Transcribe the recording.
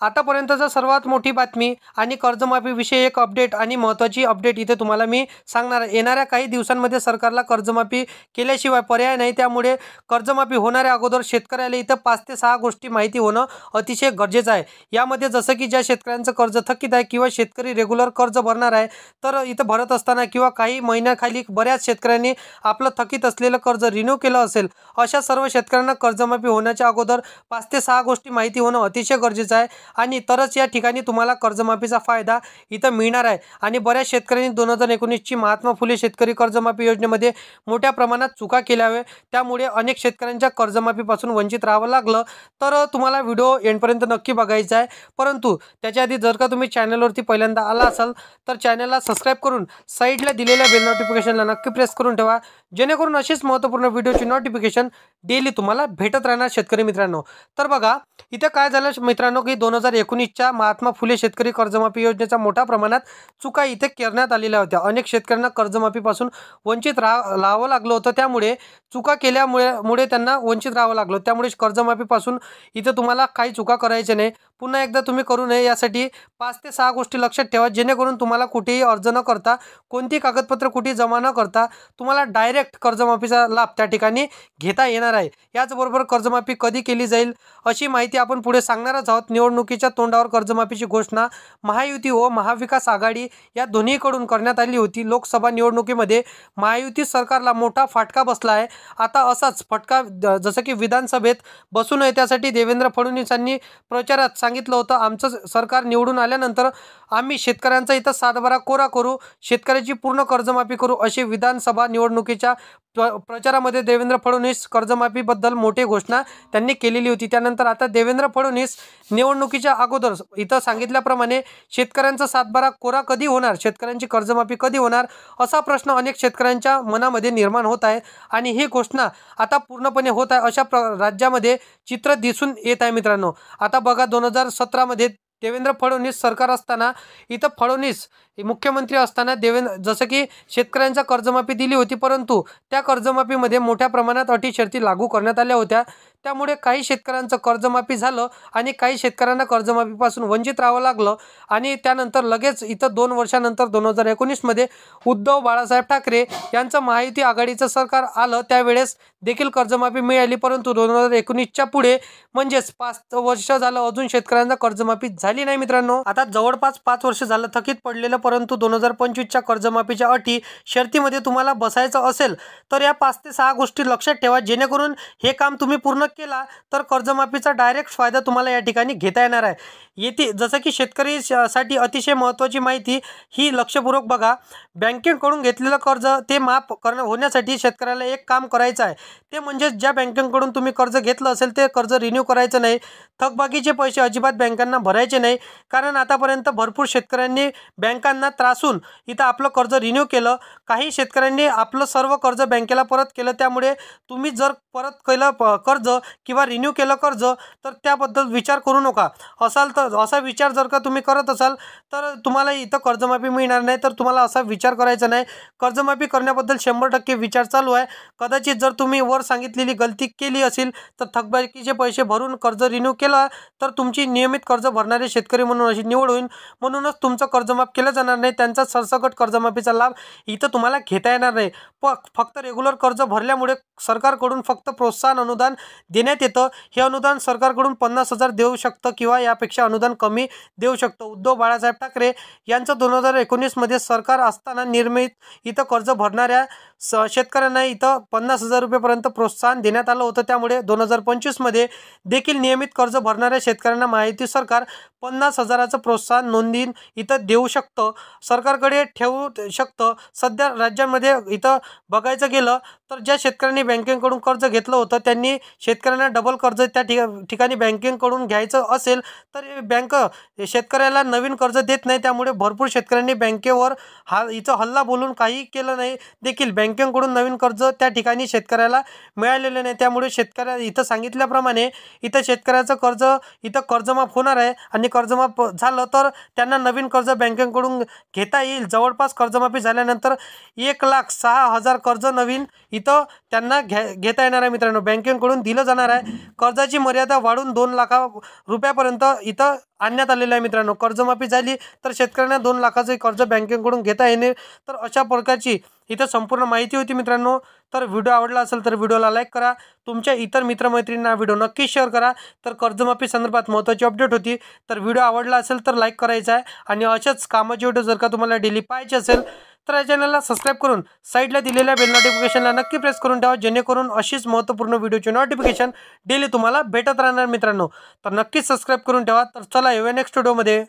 आतापर्यंतचा सर्वात मोठी बातमी आणि कर्जमाफीविषयी एक अपडेट आणि महत्त्वाची अपडेट इथे तुम्हाला मी सांगणार आहे. येणाऱ्या काही दिवसांमध्ये सरकारला कर्जमाफी केल्याशिवाय पर्याय नाही. त्यामुळे कर्जमाफी होणाऱ्या अगोदर शेतकऱ्याला इथं 5 ते 6 गोष्टी माहिती होणं अतिशय गरजेचं आहे. यामध्ये जसं की ज्या शेतकऱ्यांचं कर्ज थकीत आहे किंवा शेतकरी रेग्युलर कर्ज भरणार आहे, तर इथं भरत असताना किंवा काही महिन्याखाली बऱ्याच शेतकऱ्यांनी आपलं थकीत असलेलं कर्ज रिन्यू केलं असेल, अशा सर्व शेतकऱ्यांना कर्जमाफी होण्याच्या अगोदर 5 ते 6 गोष्टी माहिती होणं अतिशय गरजेचं आहे. आणि तरच या ठिकाणी तुम्हाला कर्जमाफीचा फायदा इथं मिळणार आहे. आणि बऱ्याच शेतकऱ्यांनी 2019ची महात्मा फुले शेतकरी कर्जमाफी योजनेमध्ये मोठ्या प्रमाणात चुका केल्या आहे. त्यामुळे अनेक शेतकऱ्यांच्या कर्जमाफीपासून वंचित राहावं लागलं. तर तुम्हाला व्हिडिओ एंडपर्यंत नक्की बघायचा आहे. परंतु त्याच्या आधी जर का तुम्ही चॅनलवरती पहिल्यांदा आला असाल तर चॅनलला सबस्क्राईब करून साईडला दिलेल्या बेल नोटिफिकेशनला नक्की प्रेस करून ठेवा, जेणेकरून अशीच महत्त्वपूर्ण व्हिडिओची नोटिफिकेशन डेली तुम्हाला भेटत राहणार शेतकरी मित्रांनो. तर बघा इथे काय झालं मित्रांनो की 2019च्या महात्मा फुले शेतकरी कर्जमाफी योजनेचा मोठ्या प्रमाणात चुका इथे करण्यात आलेल्या होत्या. अनेक शेतकऱ्यांना कर्जमाफीपासून वंचित राहावं लागलं होतं. त्यामुळे चुका केल्यामुळे त्यांना वंचित राहावं लागलं. त्यामुळे कर्जमाफीपासून इथे तुम्हाला काही चुका करायच्या नाही. पुन्हा एकदा तुम्ही करू नये यासाठी 5 ते 6 गोष्टी लक्षात ठेवा, जेणेकरून तुम्हाला कुठेही अर्ज न करता, कोणती कागदपत्र कुठेही जमा न करता तुम्हाला डायरेक्ट कर्जमाफीचा लाभ त्या ठिकाणी घेता येणार आहे. याचबरोबर कर्जमाफी कधी केली जाईल अशी माहिती आपण पुढे सांगणारच आहोत. निवडणुकीच्या तोंडावर कर्जमाफीची घोषणा महायुती व महाविकास आघाडी या दोन्हीकडून करण्यात आली होती. लोकसभा निवडणुकीमध्ये महायुती सरकारला मोठा फटका बसला आहे. आता असाच फटका जसं की विधानसभेत बसू नये त्यासाठी देवेंद्र फडणवीसांनी प्रचारात सांगितलं होतं, आमचं सरकार निवडून आल्यानंतर आम्ही शेतकऱ्यांचा इथं सातबारा कोरा करू, शेतकऱ्याची पूर्ण कर्जमाफी करू, अशी विधानसभा निवडणुकीच्या प्रचारामध्ये देवेंद्र फडणवीस कर्जमाफीबद्दल मोठी घोषणा त्यांनी केलेली होती. त्यानंतर आता देवेंद्र फडणवीस निवडणुकीच्या अगोदर इथं सांगितल्याप्रमाणे शेतकऱ्यांचा सातबारा कोरा कधी होणार, शेतकऱ्यांची कर्जमाफी कधी होणार, असा प्रश्न अनेक शेतकऱ्यांच्या मनामध्ये निर्माण होत आहे. आणि ही घोषणा आता पूर्णपणे होत आहे अशा राज्यामध्ये चित्र दिसून येत आहे मित्रांनो. आता बघा 2017मध्ये देवेंद्र फडणवीस सरकार असताना इथं फडणवीस मुख्यमंत्री असताना जसं की शेतकऱ्यांचा कर्जमाफी दिली होती, परंतु त्या कर्जमाफीमध्ये मोठ्या प्रमाणात अटी शर्ती लागू करण्यात आल्या होत्या. त्यामुळे काही शेतकऱ्यांचं कर्जमाफी झालं आणि काही शेतकऱ्यांना कर्जमाफीपासून वंचित राहावं लागलं. आणि त्यानंतर लगेच इथं 2 वर्षानंतर 2019मध्ये उद्धव बाळासाहेब ठाकरे यांचं महायुती आघाडीचं सरकार आलं. त्यावेळेस देखील कर्जमाफी मिळाली, परंतु 2019च्या पुढे म्हणजेच 5 वर्ष झालं अजून शेतकऱ्यांना कर्जमाफी झाली नाही मित्रांनो. आता जवळपास 5 वर्ष झालं थकीत पडलेलं, परंतु 2025च्या कर्जमाफीच्या अटी शर्तीमध्ये तुम्हाला बसायचं असेल तर या 5 ते 6 गोष्टी लक्षात ठेवा, जेणेकरून हे काम तुम्ही पूर्ण केला तर कर्जमाफीचा डायरेक्ट फायदा तुम्हाला या ठिकाणी घेता येणार आहे. येथे जसं की शेतकरीसाठी अतिशय महत्त्वाची माहिती ही लक्षपूर्वक बघा. बँकेकडून घेतलेलं कर्ज ते माफ होण्यासाठी शेतकऱ्याला एक काम करायचं आहे, ते म्हणजे ज्या बँकेकडून तुम्ही कर्ज घेतलं असेल ते कर्ज रिन्यू करायचं नाही. थकबाकीचे पैसे अजिबात बँकांना भरायचे नाही, कारण आतापर्यंत भरपूर शेतकऱ्यांनी बँकांना त्रासून इथं आपलं कर्ज रिन्यू केलं. काही शेतकऱ्यांनी आपलं सर्व कर्ज बँकेला परत केलं. त्यामुळे तुम्ही जर परत केलं कर्ज किंवा रिन्यू केलं कर्ज तर त्याबद्दल विचार करू नका. असा विचार जर का तुम्ही करत असाल तर तुम्हाला इथं कर्जमाफी मिळणार नाही. तर तुम्हाला असा विचार करायचा नाही. कर्जमाफी करण्याबद्दल 100% विचार चालू आहे. कदाचित जर तुम्ही वर सांगितलेली गलती केली असेल तर थकबाकीचे पैसे भरून कर्ज रिन्यू केला तर तुमची नियमित कर्ज भरणारे शेतकरी म्हणून अशी निवड होईल. म्हणूनच तुमचं कर्जमाफ केलं जाणार नाही. त्यांचा सरसकट कर्जमाफीचा लाभ इथं तुम्हाला घेता येणार नाही. फक्त रेग्युलर कर्ज भरल्यामुळे सरकारकडून फक्त प्रोत्साहन अनुदान देण्यात येतं. हे अनुदान सरकारकडून 50,000 देऊ शकतं किंवा यापेक्षा अनुदान कमी देऊ शकतं. उद्धव बाळासाहेब ठाकरे यांचं 2019मध्ये सरकार असताना निर्मित इथं कर्ज भरणाऱ्या शेतकऱ्यांना इथं 50,000 रुपयेपर्यंत प्रोत्साहन देण्यात आलं होतं. त्यामुळे 2025मध्ये देखील नियमित कर्ज भरणाऱ्या शेतकऱ्यांना महायुती सरकार 50,000चं प्रोत्साहन नोंदीन इथं देऊ शकतं, सरकारकडे ठेवू शकतं. सध्या राज्यामध्ये इथं बघायचं गेलं तर ज्या शेतकऱ्यांनी बँकेकडून कर्ज घेतलं होतं त्यांनी शेतकऱ्यांना डबल कर्ज त्या ठिकाणी बँकेकडून घ्यायचं असेल तर बँक शेतकऱ्याला नवीन कर्ज देत नाही. त्यामुळे भरपूर शेतकऱ्यांनी बँकेवर इथं हल्ला बोलून काही केलं नाही. देखील बँकेकडून नवीन कर्ज त्या ठिकाणी शेतकऱ्याला मिळालेलं नाही. त्यामुळे शेतकऱ्या इथं सांगितल्याप्रमाणे इथं शेतकऱ्याचं कर्ज इथं कर्जमाफ होणार आहे. आणि कर्जमाफ झालं तर त्यांना नवीन कर्ज बँकेकडून घेता येईल. जवळपास कर्जमाफी झाल्यानंतर 1,06,000 कर्ज नवीन इथं त्यांना घेता येणार आहे मित्रांनो, बँकेकडून दिलं जाणार आहे. कर्जाची मर्यादा वाढून 2 लाख रुपयापर्यंत इथं आणण्यात आलेलं आहे मित्रांनो. कर्जमाफी झाली तर शेतकऱ्यांना 2 लाखाचं कर्ज बँकेकडून घेता येणे. तर अशा प्रकारची इथं संपूर्ण माहिती होती मित्रांनो. तर व्हिडिओ आवडला असेल तर व्हिडिओला लाईक करा. तुमच्या इतर मित्रमैत्रिणींना व्हिडिओ नक्की शेअर करा. तर कर्जमाफी संदर्भात महत्त्वाची अपडेट होती. तर व्हिडिओ आवडला असेल तर लाईक करायचा आहे. आणि अशाच कामाचे व्हिडिओ जर का तुम्हाला डेली पाहिजे असेल तर या चॅनलला सबस्क्राईब करून साईडला दिलेल्या बेल नोटिफिकेशनला नक्की प्रेस करून ठेवा, जेणेकरून अशीच महत्त्वपूर्ण व्हिडिओची नोटिफिकेशन डेली तुम्हाला भेटत राहणार मित्रांनो. तर नक्कीच सबस्क्राईब करून ठेवा. तर चला येऊया नेक्स्ट व्हिडिओमध्ये.